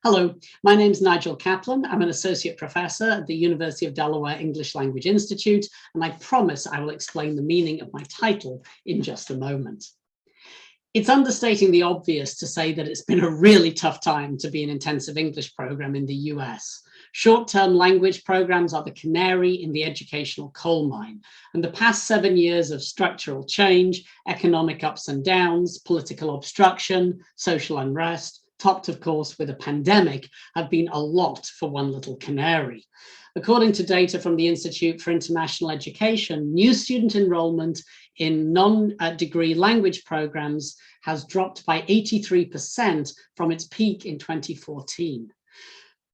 Hello, my name's Nigel Kaplan. I'm an associate professor at the University of Delaware English Language Institute, and I promise I will explain the meaning of my title in just a moment. It's understating the obvious to say that it's been a really tough time to be an intensive English program in the US. Short-term language programs are the canary in the educational coal mine, and the past 7 years of structural change, economic ups and downs, political obstruction, social unrest, topped, of course, with a pandemic, have been a lot for one little canary. According to data from the Institute for International Education, new student enrollment in non-degree language programs has dropped by 83% from its peak in 2014.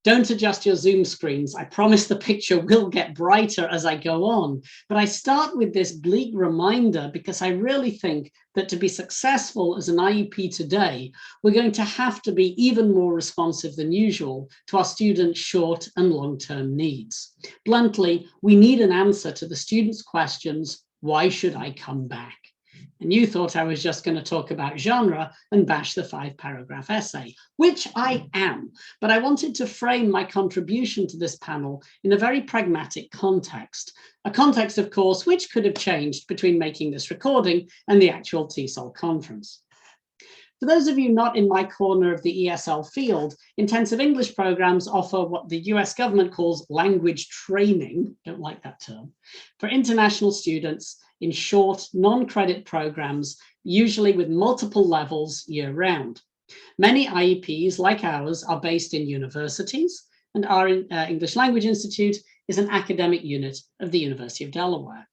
Don't adjust your Zoom screens. I promise the picture will get brighter as I go on. But I start with this bleak reminder because I really think that to be successful as an IEP today, we're going to have to be even more responsive than usual to our students' short and long-term needs. Bluntly, we need an answer to the students' questions, why should I come back? And you thought I was just going to talk about genre and bash the 5-paragraph essay, which I am. But I wanted to frame my contribution to this panel in a very pragmatic context. A context, of course, which could have changed between making this recording and the actual TESOL conference. For those of you not in my corner of the ESL field, intensive English programs offer what the US government calls language training, don't like that term, for international students in short, non-credit programs, usually with multiple levels year-round. Many IEPs, like ours, are based in universities, and our English Language Institute is an academic unit of the University of Delaware.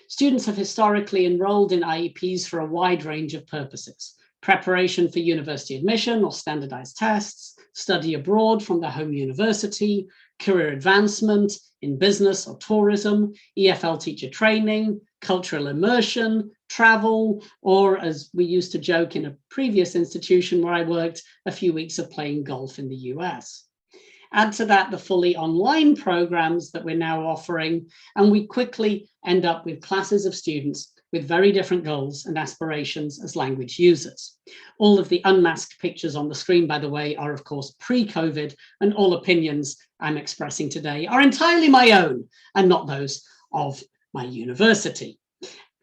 Students have historically enrolled in IEPs for a wide range of purposes: preparation for university admission or standardized tests, study abroad from their home university, career advancement in business or tourism, EFL teacher training, cultural immersion, travel, or as we used to joke in a previous institution where I worked, a few weeks of playing golf in the US. Add to that the fully online programs that we're now offering, and we quickly end up with classes of students with very different goals and aspirations as language users. All of the unmasked pictures on the screen, by the way, are of course pre-COVID, and all opinions I'm expressing today are entirely my own and not those of my university.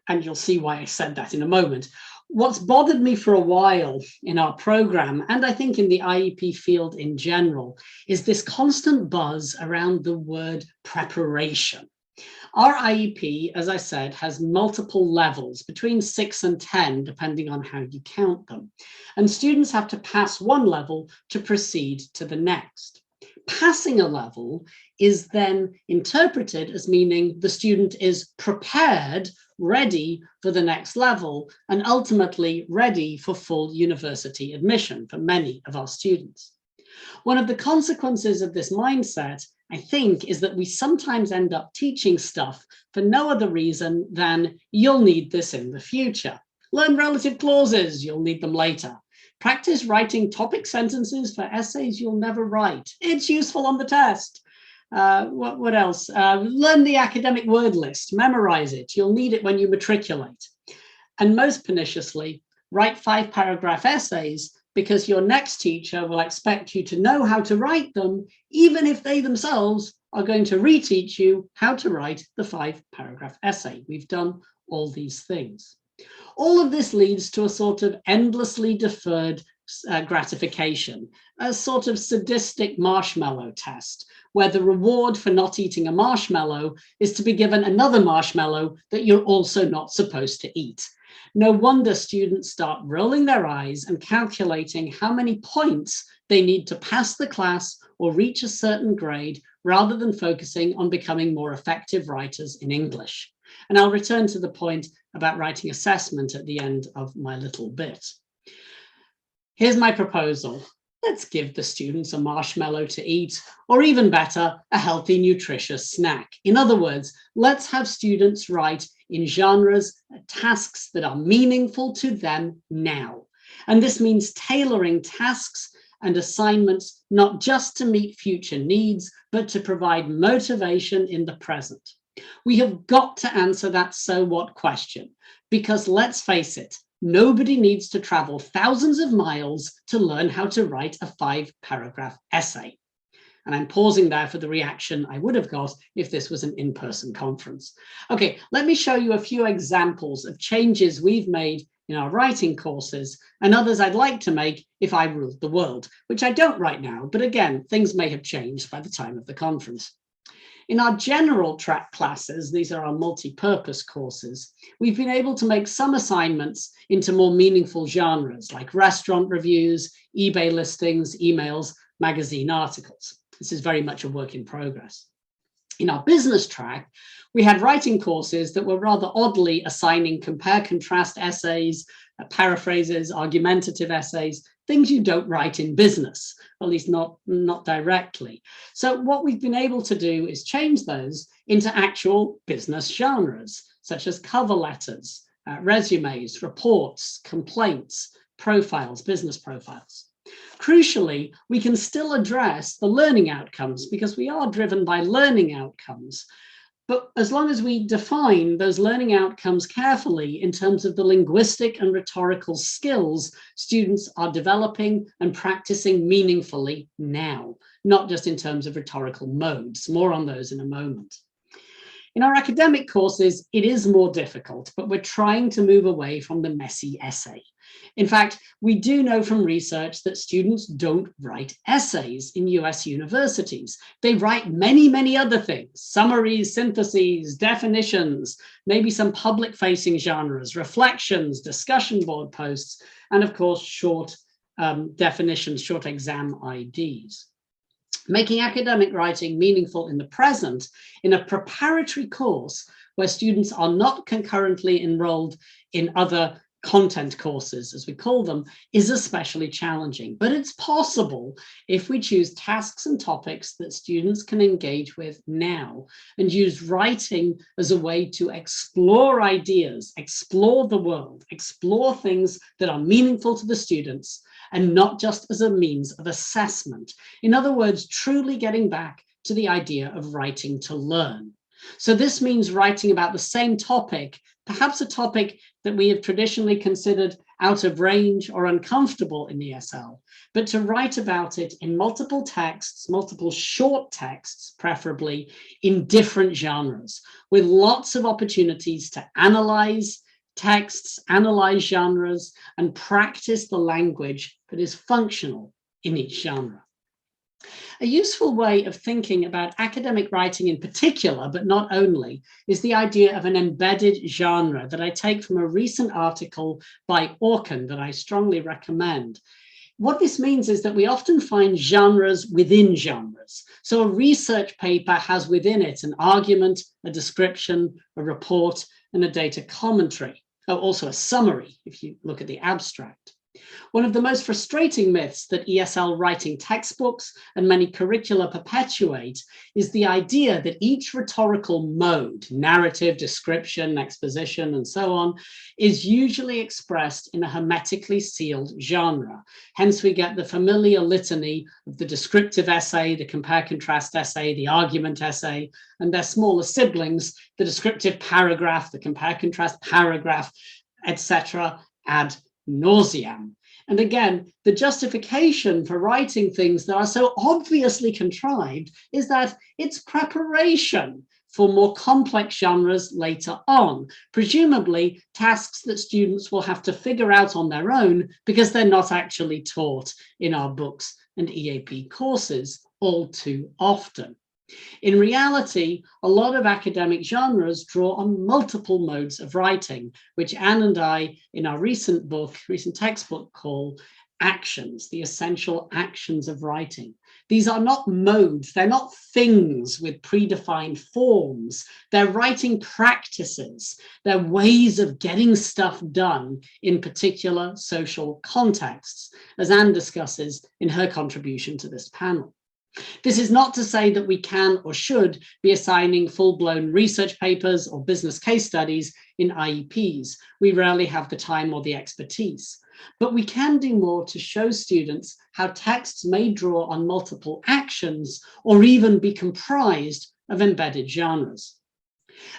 And you'll see why I said that in a moment. What's bothered me for a while in our program, and I think in the IEP field in general, is this constant buzz around the word preparation. Our IEP, as I said, has multiple levels, between 6 and 10, depending on how you count them. And students have to pass one level to proceed to the next. Passing a level is then interpreted as meaning the student is prepared, ready for the next level, and ultimately ready for full university admission for many of our students. One of the consequences of this mindset, I think, is that we sometimes end up teaching stuff for no other reason than you'll need this in the future. Learn relative clauses, you'll need them later. Practice writing topic sentences for essays you'll never write. It's useful on the test. What else? Learn the academic word list, memorize it. You'll need it when you matriculate. And most perniciously, write 5-paragraph essays because your next teacher will expect you to know how to write them, even if they themselves are going to reteach you how to write the 5-paragraph essay. We've done all these things. All of this leads to a sort of endlessly deferred gratification, a sort of sadistic marshmallow test, where the reward for not eating a marshmallow is to be given another marshmallow that you're also not supposed to eat. No wonder students start rolling their eyes and calculating how many points they need to pass the class or reach a certain grade, rather than focusing on becoming more effective writers in English. And I'll return to the point about writing assessment at the end of my little bit. Here's my proposal. Let's give the students a marshmallow to eat, or even better, a healthy, nutritious snack. In other words, let's have students write in genres, tasks that are meaningful to them now. And this means tailoring tasks and assignments, not just to meet future needs, but to provide motivation in the present. We have got to answer that so what question, because let's face it, Nobody needs to travel thousands of miles to learn how to write a 5-paragraph essay. And I'm pausing there for the reaction I would have got if this was an in-person conference. Okay, let me show you a few examples of changes we've made in our writing courses and others I'd like to make if I ruled the world, which I don't right now, but again, things may have changed by the time of the conference. In our general track classes, these are our multi-purpose courses, we've been able to make some assignments into more meaningful genres like restaurant reviews, eBay listings, emails, magazine articles. This is very much a work in progress. In our business track, we had writing courses that were rather oddly assigning compare-contrast essays, paraphrases, argumentative essays, things you don't write in business, at least not directly. So what we've been able to do is change those into actual business genres, such as cover letters, resumes, reports, complaints, profiles, business profiles. Crucially, we can still address the learning outcomes because we are driven by learning outcomes. But as long as we define those learning outcomes carefully in terms of the linguistic and rhetorical skills students are developing and practicing meaningfully now, not just in terms of rhetorical modes. More on those in a moment. In our academic courses, it is more difficult, but we're trying to move away from the messy essay. In fact, we do know from research that students don't write essays in US universities. They write many, many other things: summaries, syntheses, definitions, maybe some public-facing genres, reflections, discussion board posts, and of course, short definitions, short exam IDs. Making academic writing meaningful in the present in a preparatory course where students are not concurrently enrolled in other content courses, as we call them, is especially challenging. But it's possible if we choose tasks and topics that students can engage with now and use writing as a way to explore ideas, explore the world, explore things that are meaningful to the students, and not just as a means of assessment. In other words, truly getting back to the idea of writing to learn. So this means writing about the same topic, perhaps a topic that we have traditionally considered out of range or uncomfortable in ESL, but to write about it in multiple texts, multiple short texts, preferably in different genres, with lots of opportunities to analyze texts, analyze genres, and practice the language that is functional in each genre. A useful way of thinking about academic writing in particular, but not only, is the idea of an embedded genre that I take from a recent article by Orkan that I strongly recommend. What this means is that we often find genres within genres. So a research paper has within it an argument, a description, a report, and a data commentary. Oh, also a summary, if you look at the abstract. One of the most frustrating myths that ESL writing textbooks and many curricula perpetuate is the idea that each rhetorical mode, narrative, description, exposition, and so on, is usually expressed in a hermetically sealed genre. Hence, we get the familiar litany of the descriptive essay, the compare-contrast essay, the argument essay, and their smaller siblings, the descriptive paragraph, the compare-contrast paragraph, etc., ad nauseam. And again, the justification for writing things that are so obviously contrived is that it's preparation for more complex genres later on, presumably tasks that students will have to figure out on their own because they're not actually taught in our books and EAP courses all too often. In reality, a lot of academic genres draw on multiple modes of writing, which Anne and I, in our recent textbook, call actions, the essential actions of writing. These are not modes, they're not things with predefined forms, they're writing practices, they're ways of getting stuff done in particular social contexts, as Anne discusses in her contribution to this panel. This is not to say that we can or should be assigning full-blown research papers or business case studies in IEPs. We rarely have the time or the expertise. But we can do more to show students how texts may draw on multiple actions or even be comprised of embedded genres.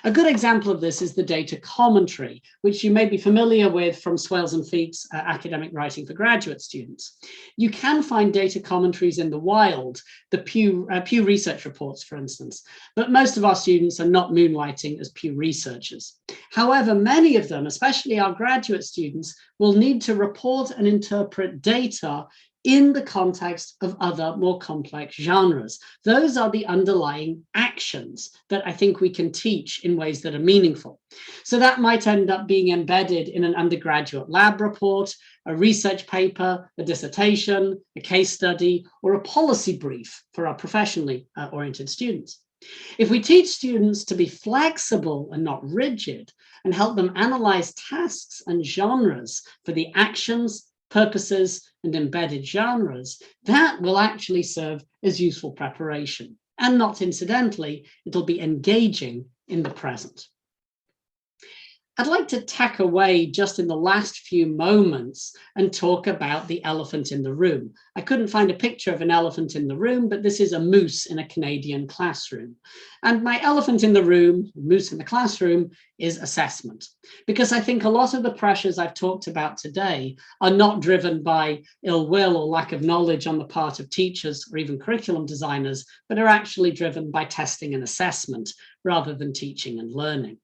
A good example of this is the data commentary, which you may be familiar with from Swales and Feek's academic writing for graduate students. You can find data commentaries in the wild, the Pew Research reports, for instance, but most of our students are not moonlighting as Pew researchers. However, many of them, especially our graduate students, will need to report and interpret data in the context of other more complex genres. Those are the underlying actions that I think we can teach in ways that are meaningful. So that might end up being embedded in an undergraduate lab report, a research paper, a dissertation, a case study, or a policy brief for our professionally oriented students. If we teach students to be flexible and not rigid and help them analyze tasks and genres for the actions, purposes, and embedded genres, that will actually serve as useful preparation. And not incidentally, it'll be engaging in the present. I'd like to tack away just in the last few moments and talk about the elephant in the room. I couldn't find a picture of an elephant in the room, but this is a moose in a Canadian classroom. And my elephant in the room, moose in the classroom, is assessment. Because I think a lot of the pressures I've talked about today are not driven by ill will or lack of knowledge on the part of teachers or even curriculum designers, but are actually driven by testing and assessment rather than teaching and learning.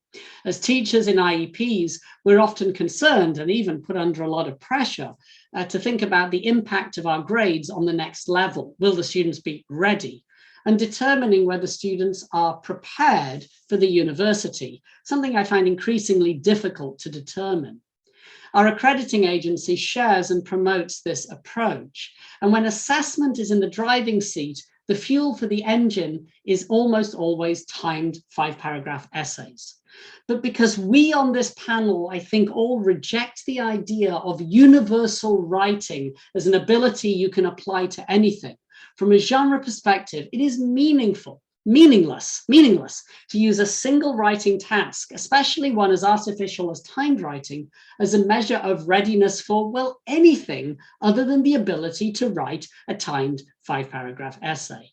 As teachers in IEPs, we're often concerned and even put under a lot of pressure to think about the impact of our grades on the next level. Will the students be ready? And determining whether students are prepared for the university, something I find increasingly difficult to determine. Our accrediting agency shares and promotes this approach. And when assessment is in the driving seat, the fuel for the engine is almost always timed 5-paragraph essays. But because we on this panel, I think, all reject the idea of universal writing as an ability you can apply to anything, from a genre perspective, it is meaningless to use a single writing task, especially one as artificial as timed writing, as a measure of readiness for, well, anything other than the ability to write a timed 5-paragraph essay.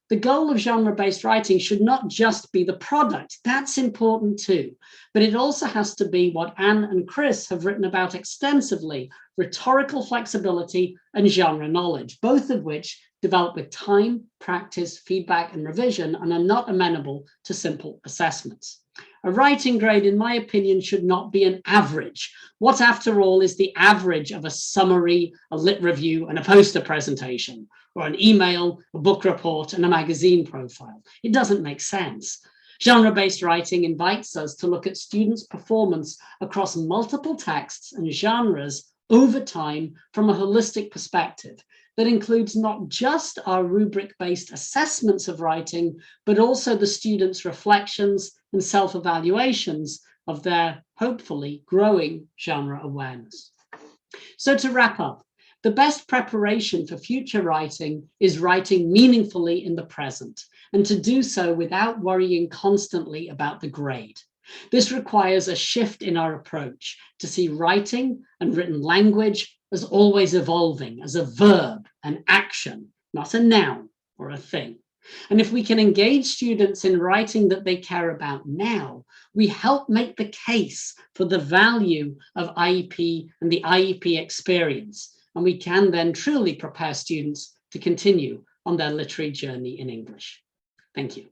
The goal of genre-based writing should not just be the product, that's important too, but it also has to be what Anne and Chris have written about extensively, rhetorical flexibility and genre knowledge, both of which develop with time, practice, feedback, and revision, and are not amenable to simple assessments. A writing grade, in my opinion, should not be an average. What, after all, is the average of a summary, a lit review, and a poster presentation, or an email, a book report, and a magazine profile? It doesn't make sense. Genre-based writing invites us to look at students' performance across multiple texts and genres over time from a holistic perspective that includes not just our rubric-based assessments of writing, but also the students' reflections and self-evaluations of their, hopefully, growing genre awareness. So to wrap up, the best preparation for future writing is writing meaningfully in the present, and to do so without worrying constantly about the grade. This requires a shift in our approach to see writing and written language as always evolving, as a verb, an action, not a noun or a thing. And if we can engage students in writing that they care about now, we help make the case for the value of IEP and the IEP experience. And we can then truly prepare students to continue on their literary journey in English. Thank you.